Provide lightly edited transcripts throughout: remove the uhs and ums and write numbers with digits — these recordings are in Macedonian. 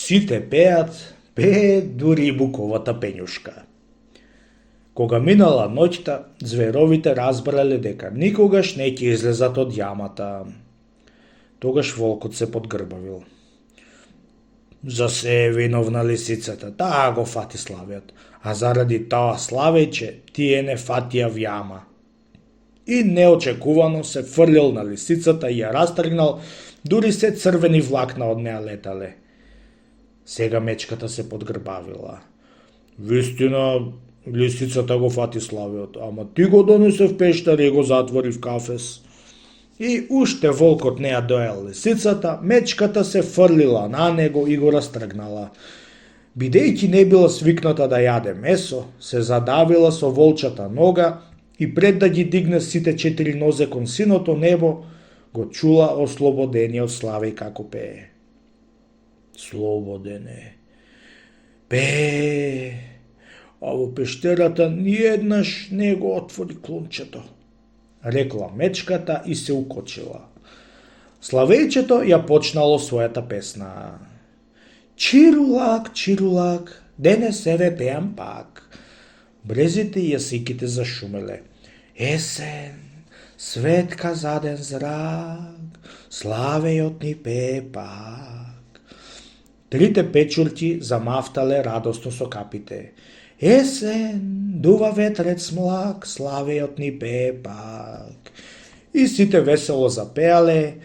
Сите пеат, пее дури и буковата пењушка. Кога минала ноќта, зверовите разбрале дека никогаш не ќе излезат од јамата. Тогаш волкот се подгрбавил. За се е виновна лисицата, таа го фати славиот, а заради тоа славејче тие не фатија в јама. И неочекувано се фрлил на лисицата и ја растргнал, дури се црвени влакна од неа летале. Сега мечката се подгрбавила. Вистина, лисицата го фати славиот, ама ти го донесе в пештар и го затвори в кафес. И уште волкот не ја доел лисицата, мечката се фрлила на него и го растргнала. Бидејќи не била свикната да јаде месо, се задавила со волчата нога и пред да ги дигне сите 4 нозе кон синото небо, го чула ослободениот Славеј како пее. Слободене, пее, а во пештерата ниеднаш не го отвори клончето, рекла мечката и се укочила. Славејчето ја почнало својата песна. Чирулак, чирулак, денес еве пеам пак. Брезите и јасиките зашумеле. Есен, светка заден зрак, Славејот ни пее пак. Трите печурки замафтале радосно со капите. Есен, дува ветрец млак, Славејот ни пее пак. И сите весело запеале.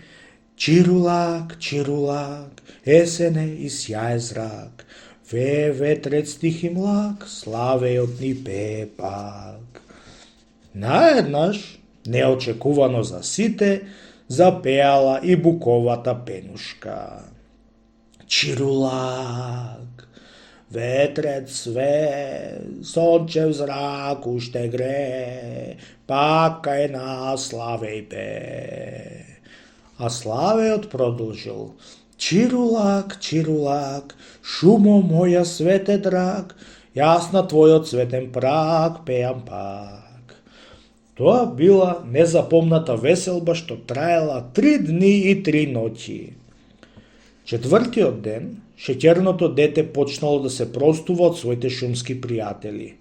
Чирулак, чирулак, есене и сјае зрак, вее ветрец тих и млак, Славејот ни пее пак. Наеднаш, неочекувано за сите, запеала и буковата пенушка. Чирулак, ветрец све, сончев зрак уште гре, пак кај нас Славеј пее. А Славејот продолжил. Чирулак, чирулак, шумо моја свете драг, јас на твојот цветен праг пеам пак. Тоа била незапомната веселба што траела 3 дни и 3 ноќи. Четвртиот ден, шеќерното дете почнало да се простува од своите шумски пријатели.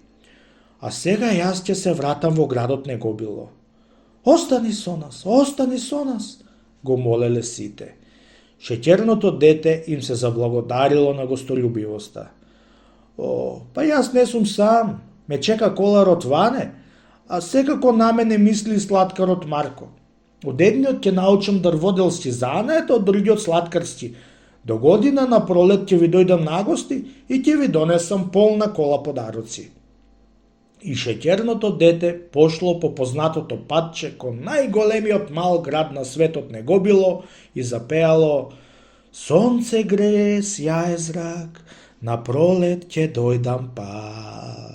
А сега јас ќе се вратам во градот Негобило. Остани со нас, го молеле сите. Шеќерното дете им се заблагодарило на гостолюбивоста. Па јас не сум сам, ме чека коларот Ване, а секако на мене мисли сладкарот Марко. Од едниот ќе научам дрводелски занет, од другиот сладкарски. До година на пролет ќе ви дојдам на гости и ќе ви донесам полна кола подароци. И шеќерното дете пошло по познатото патче кон најголемиот мал град на светот Негобило и запеало Сонце грее, сјае зрак, на пролет ќе дојдам пак.